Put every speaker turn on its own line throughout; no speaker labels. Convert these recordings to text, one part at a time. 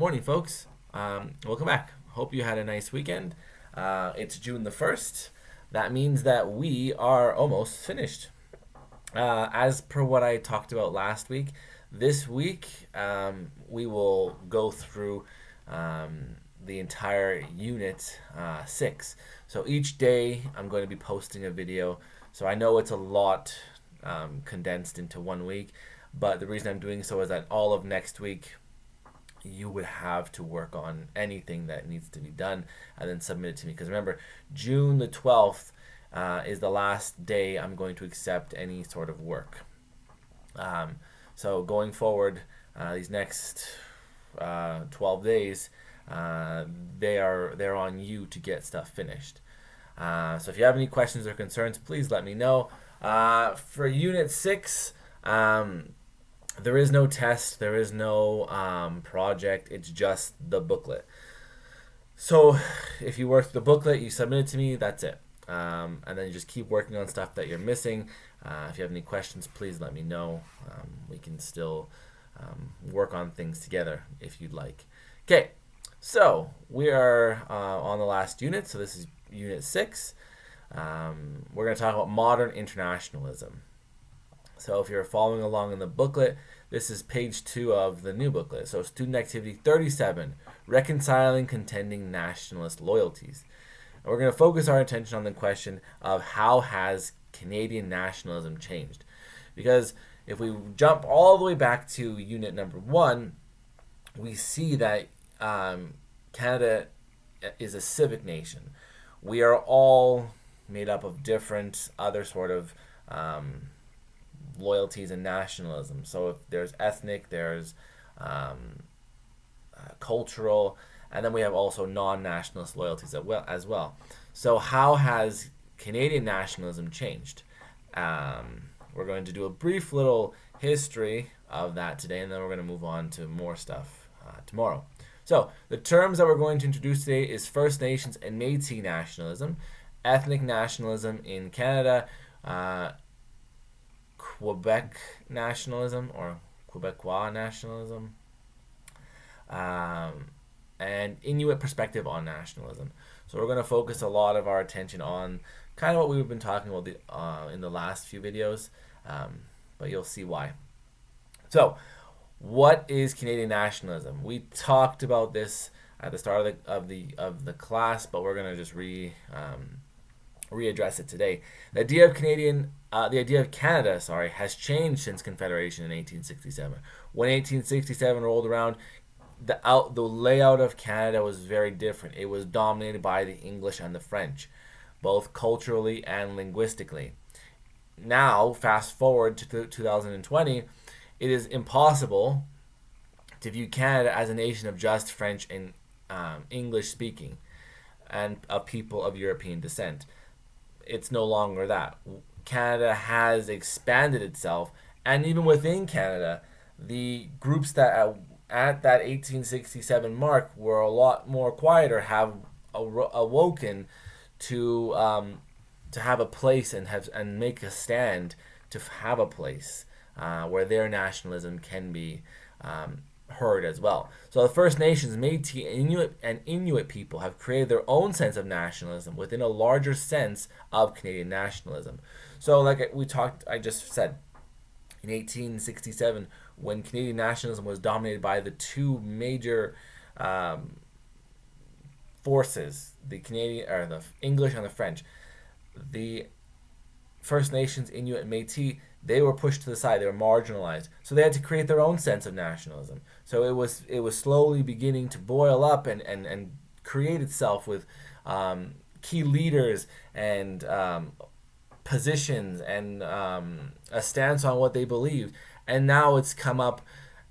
Morning, folks. Welcome back. Hope you had a nice weekend. It's June the 1st. That means that we are almost finished. As per what I talked about last week, this week we will go through the entire Unit 6. So each day I'm going to be posting a video. So I know it's a lot condensed into 1 week, but the reason I'm doing so is that all of next week you would have to work on anything that needs to be done and then submit it to me. Because remember, June the 12th is the last day I'm going to accept any sort of work. So going forward, these next 12 days, they're on you to get stuff finished. So if you have any questions or concerns, please let me know. For Unit 6, there is no test, there is no project, it's just the booklet. So if you work the booklet, you submit it to me, that's it. And then you just keep working on stuff that you're missing. If you have any questions, please let me know. We can still work on things together if you'd like. Okay, so we are on the last unit, so this is Unit 6. We're going to talk about modern internationalism. So if you're following along in the booklet, this is page 2 of the new booklet. So student activity 37, reconciling contending nationalist loyalties. And we're going to focus our attention on the question of how has Canadian nationalism changed? Because if we jump all the way back to unit number 1, we see that Canada is a civic nation. We are all made up of different other sort of loyalties and nationalism. So if there's ethnic, there's cultural, and then we have also non-nationalist loyalties as well. So how has Canadian nationalism changed? We're going to do a brief little history of that today, and then we're going to move on to more stuff tomorrow. So the terms that we're going to introduce today is First Nations and Métis nationalism, ethnic nationalism in Canada, Quebec nationalism or Quebecois nationalism, and Inuit perspective on nationalism. So we're going to focus a lot of our attention on kind of what we've been talking about in the last few videos, but you'll see why. So, what is Canadian nationalism? We talked about this at the start of the class, but we're going to just readdress it today. The idea of Canada, has changed since Confederation in 1867. When 1867 rolled around, the layout of Canada was very different. It was dominated by the English and the French, both culturally and linguistically. Now, fast forward to 2020, it is impossible to view Canada as a nation of just French and English speaking and of people of European descent. It's no longer that. Canada has expanded itself, and even within Canada, the groups that at that 1867 mark were a lot more quieter have awoken to have a place and make a stand to have a place where their nationalism can be heard as well. So the First Nations, Métis, and Inuit people have created their own sense of nationalism within a larger sense of Canadian nationalism. So like I just said, in 1867, when Canadian nationalism was dominated by the two major forces, the English and the French, the First Nations, Inuit, and Métis, they were pushed to the side. They were marginalized. So they had to create their own sense of nationalism. So it was slowly beginning to boil up and create itself with key leaders and positions and a stance on what they believed. And now it's come up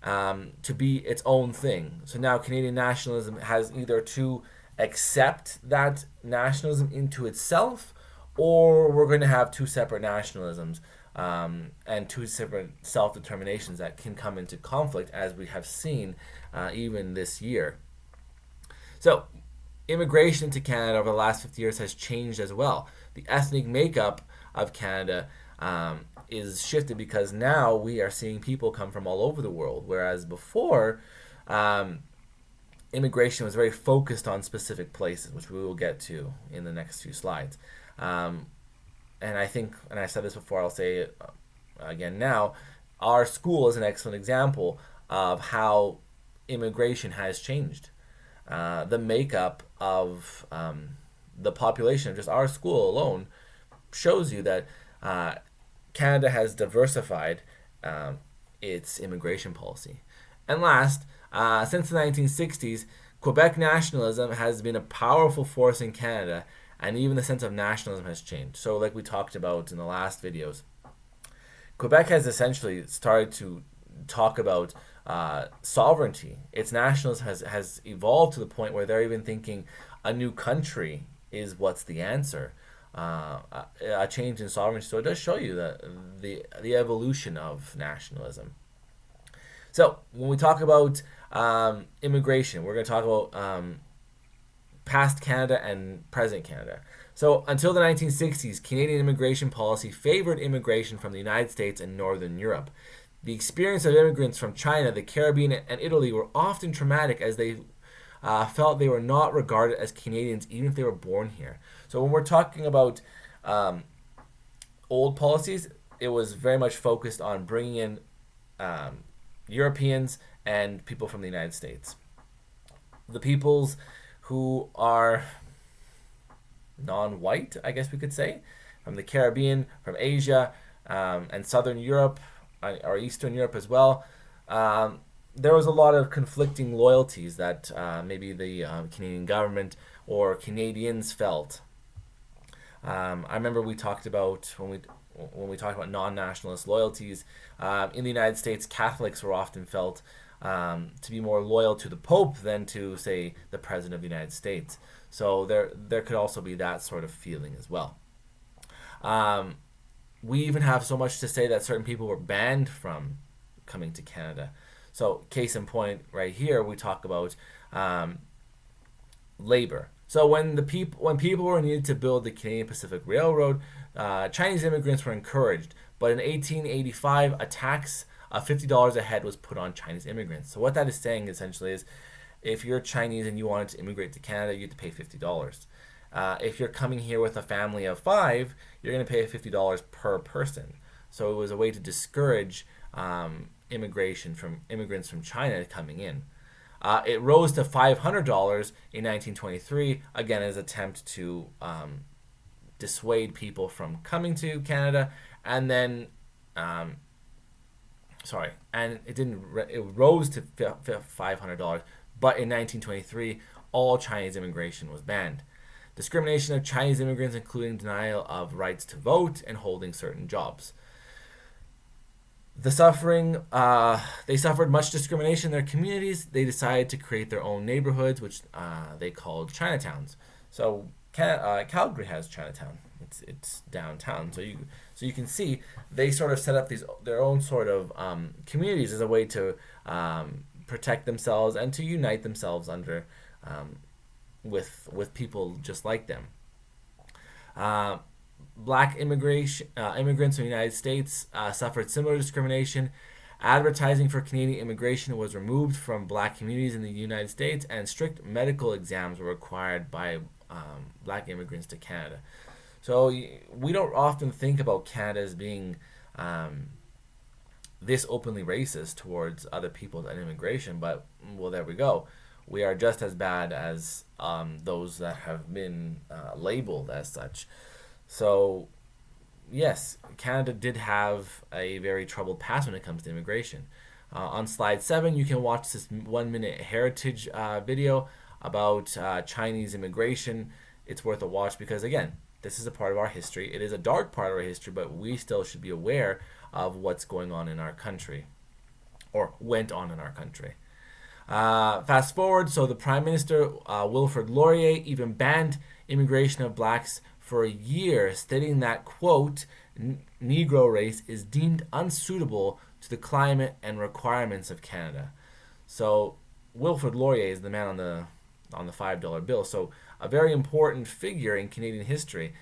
to be its own thing. So now Canadian nationalism has either to accept that nationalism into itself, or we're going to have two separate nationalisms and two separate self-determinations that can come into conflict, as we have seen even this year. So immigration to Canada over the last 50 years has changed as well. The ethnic makeup of Canada is shifted because now we are seeing people come from all over the world, whereas before immigration was very focused on specific places, which we will get to in the next few slides. Um, and I think, and I said this before, I'll say it again now, our school is an excellent example of how immigration has changed. The makeup of the population of just our school alone shows you that uh, Canada has diversified um, its immigration policy. And last, since the 1960s, Quebec nationalism has been a powerful force in Canada, and even the sense of nationalism has changed. So, like we talked about in the last videos, Quebec has essentially started to talk about sovereignty. Its nationalism has evolved to the point where they're even thinking a new country is what's the answer. A change in sovereignty. So it does show you the evolution of nationalism. So when we talk about immigration, we're going to talk about past Canada and present Canada. So until the 1960s, Canadian immigration policy favored immigration from the United States and Northern Europe. The experience of immigrants from China, the Caribbean, and Italy were often traumatic as they felt they were not regarded as Canadians even if they were born here. So when we're talking about old policies, it was very much focused on bringing in Europeans and people from the United States. The peoples who are non-white, I guess we could say, from the Caribbean, from Asia, and Southern Europe, or Eastern Europe as well. There was a lot of conflicting loyalties that maybe the Canadian government or Canadians felt. I remember we talked about when we talked about non-nationalist loyalties in the United States. Catholics were often felt to be more loyal to the Pope than to, say, the President of the United States. So there could also be that sort of feeling as well. We even have so much to say that certain people were banned from coming to Canada. So case in point, right here, we talk about labor. So when people were needed to build the Canadian Pacific Railroad, Chinese immigrants were encouraged. But in 1885, a tax of $50 a head was put on Chinese immigrants. So what that is saying essentially is, if you're Chinese and you wanted to immigrate to Canada, you have to pay $50. If you're coming here with a family of 5, you're going to pay $50 per person. So it was a way to discourage immigration from immigrants from China coming in. It rose to $500 in 1923, again as an attempt to dissuade people from coming to Canada, and then and it didn't. It rose to $500, but in 1923, all Chinese immigration was banned. Discrimination of Chinese immigrants, including denial of rights to vote and holding certain jobs. They suffered much discrimination in their communities. They decided to create their own neighborhoods, which they called Chinatowns. So Calgary has Chinatown. It's downtown. So you can see they sort of set up their own sort of communities as a way to protect themselves and to unite themselves under with people just like them. Black immigrants in the United States suffered similar discrimination. Advertising for Canadian immigration was removed from black communities in the United States, and strict medical exams were required by black immigrants to Canada. So we don't often think about Canada as being this openly racist towards other people and immigration, but, well, there we go. We are just as bad as those that have been labeled as such. So, yes, Canada did have a very troubled past when it comes to immigration. On slide 7, you can watch this 1-minute heritage video about Chinese immigration. It's worth a watch because, again, this is a part of our history. It is a dark part of our history, but we still should be aware of what's going on in our country, or went on in our country. Fast forward, so the Prime Minister, Wilfrid Laurier, even banned immigration of blacks for a year, stating that, quote, Negro race is deemed unsuitable to the climate and requirements of Canada. So Wilfrid Laurier is the man on the $5 bill. So a very important figure in Canadian history,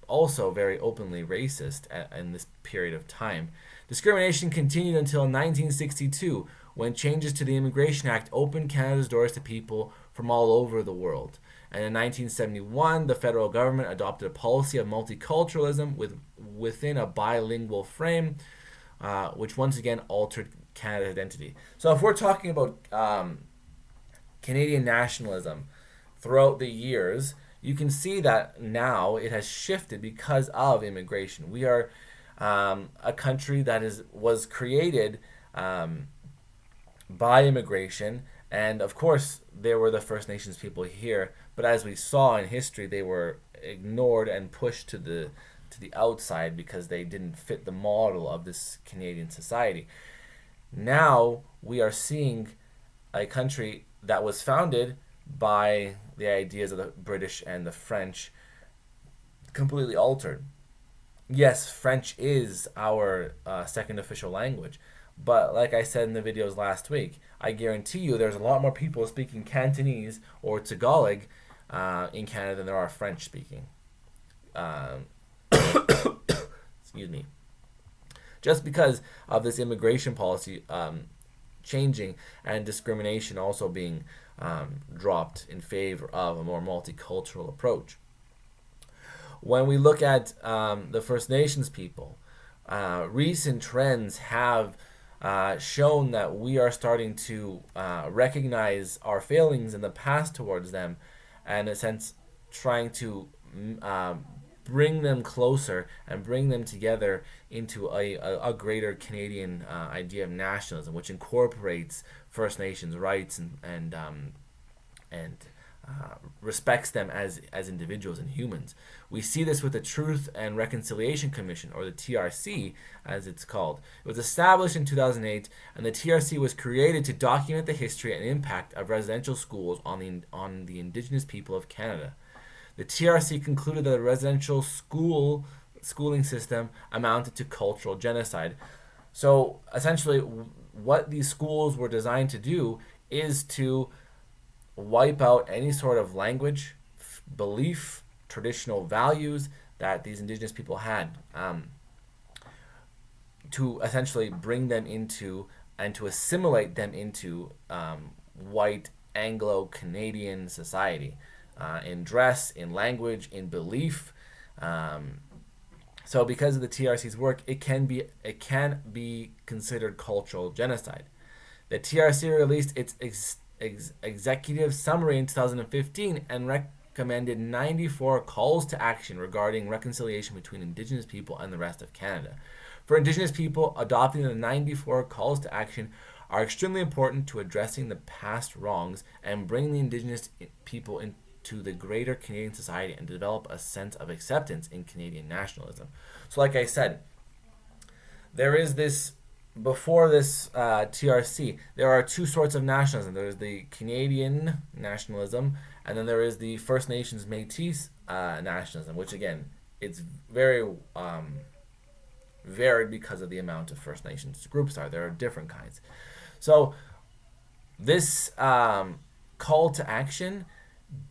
also very openly racist in this period of time. Discrimination continued until 1962, when changes to the Immigration Act opened Canada's doors to people from all over the world. And in 1971, the federal government adopted a policy of multiculturalism within a bilingual frame, which once again altered Canada's identity. So if we're talking about Canadian nationalism throughout the years, you can see that now it has shifted because of immigration. We are a country that was created by immigration, and of course there were the First Nations people here. But as we saw in history, they were ignored and pushed to the outside because they didn't fit the model of this Canadian society. Now we are seeing a country that was founded by the ideas of the British and the French completely altered. Yes, French is our second official language, but like I said in the videos last week, I guarantee you there's a lot more people speaking Cantonese or Tagalog in Canada than there are French speaking. Excuse me. Just because of this immigration policy changing and discrimination also being dropped in favor of a more multicultural approach. When we look at the First Nations people, recent trends have shown that we are starting to recognize our failings in the past towards them, and in a sense trying to bring them closer and bring them together into a greater Canadian idea of nationalism, which incorporates First Nations rights and respects them as individuals and humans. We see this with the Truth and Reconciliation Commission, or the TRC as it's called. It was established in 2008, and the TRC was created to document the history and impact of residential schools on the Indigenous people of Canada. The TRC concluded that the residential schooling system amounted to cultural genocide. So essentially, what these schools were designed to do is to wipe out any sort of language, belief, traditional values that these Indigenous people had, to essentially bring them into and to assimilate them into white Anglo-Canadian society, in dress, in language, in belief. So because of the TRC's work, it can be considered cultural genocide. The TRC released its executive summary in 2015 and recommended 94 calls to action regarding reconciliation between Indigenous people and the rest of Canada. For Indigenous people, adopting the 94 calls to action are extremely important to addressing the past wrongs and bringing the Indigenous people into the greater Canadian society and develop a sense of acceptance in Canadian nationalism. So like I said, there is this, before this TRC, there are two sorts of nationalism. There is the Canadian nationalism, and then there is the First Nations Métis nationalism, which again, it's very varied because of the amount of First Nations groups are. There are different kinds. So this call to action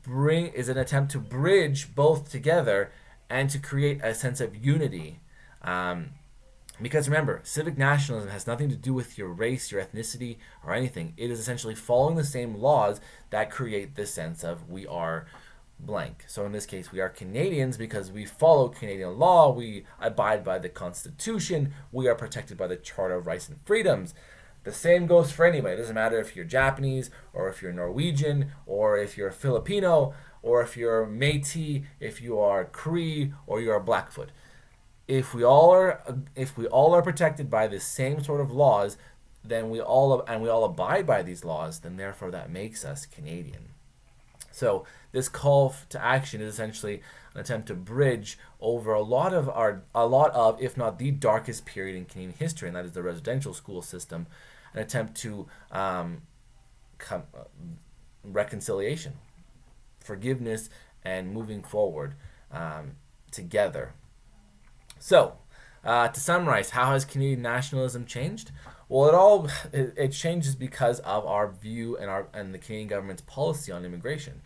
is an attempt to bridge both together and to create a sense of unity. Because remember, civic nationalism has nothing to do with your race, your ethnicity, or anything. It is essentially following the same laws that create this sense of we are blank. So in this case, we are Canadians because we follow Canadian law, we abide by the Constitution, we are protected by the Charter of Rights and Freedoms. The same goes for anybody. It doesn't matter if you're Japanese, or if you're Norwegian, or if you're Filipino, or if you're Métis, if you are Cree, or you're a Blackfoot. If we all are protected by the same sort of laws, then we all abide by these laws, then therefore that makes us Canadian. So this call to action is essentially an attempt to bridge over a lot of, if not the darkest period in Canadian history, and that is the residential school system, an attempt to reconciliation, forgiveness, and moving forward together. So, to summarize, how has Canadian nationalism changed? Well, it changes because of our view and the Canadian government's policy on immigration.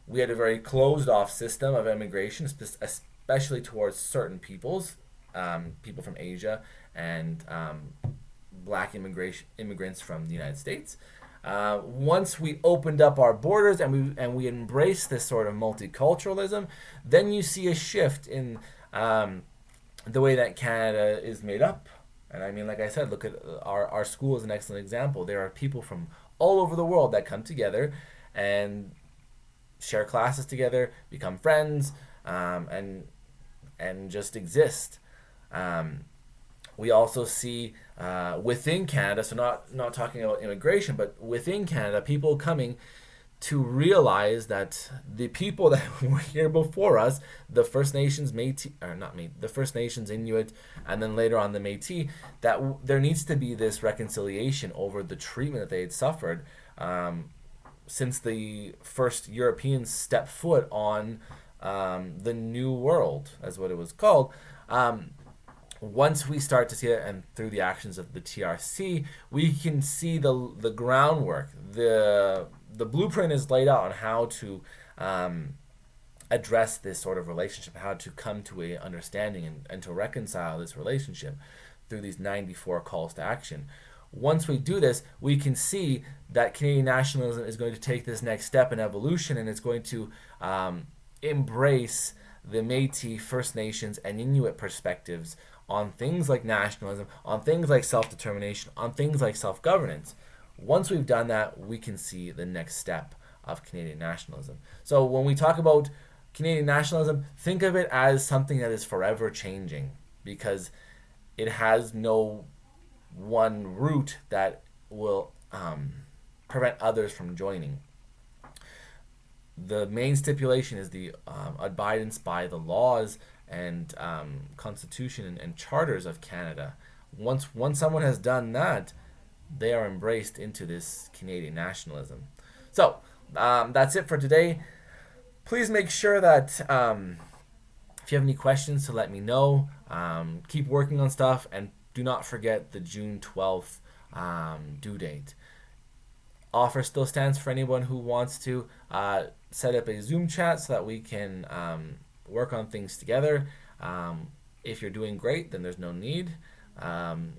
We had a very closed-off system of immigration, especially towards certain peoples, people from Asia and black immigrants from the United States. Once we opened up our borders and we embraced this sort of multiculturalism, then you see a shift in the way that Canada is made up. And I mean, like I said, look at our school is an excellent example. There are people from all over the world that come together and share classes together, become friends, and just exist. We also see within Canada, so not talking about immigration, but within Canada, people coming to realize that the people that were here before us, the First Nations Métis, or not Métis, the First Nations Inuit, and then later on the Métis, that there needs to be this reconciliation over the treatment that they had suffered since the first Europeans stepped foot on the New World, as what it was called. Once we start to see it, and through the actions of the TRC, we can see the groundwork. The blueprint is laid out on how to address this sort of relationship, how to come to a understanding and to reconcile this relationship through these 94 calls to action. Once we do this, we can see that Canadian nationalism is going to take this next step in evolution, and it's going to embrace the Métis, First Nations, and Inuit perspectives on things like nationalism, on things like self-determination, on things like self-governance. Once we've done that, we can see the next step of Canadian nationalism. So when we talk about Canadian nationalism, think of it as something that is forever changing, because it has no one route that will prevent others from joining. The main stipulation is the abidance by the laws and constitution and charters of Canada. Once someone has done that, they are embraced into this Canadian nationalism. So that's it for today. Please make sure that if you have any questions, to let me know. Keep working on stuff, and do not forget the June 12th due date. Offer still stands for anyone who wants to set up a Zoom chat so that we can work on things together. If you're doing great, then there's no need.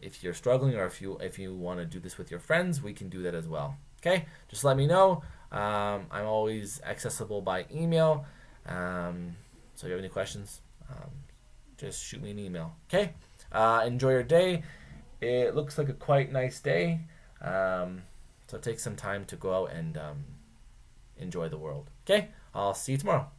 If you're struggling, or if you want to do this with your friends, we can do that as well. Okay, just let me know. I'm always accessible by email. So if you have any questions, just shoot me an email. Okay, enjoy your day. It looks like a quite nice day. So take some time to go out and enjoy the world. Okay, I'll see you tomorrow.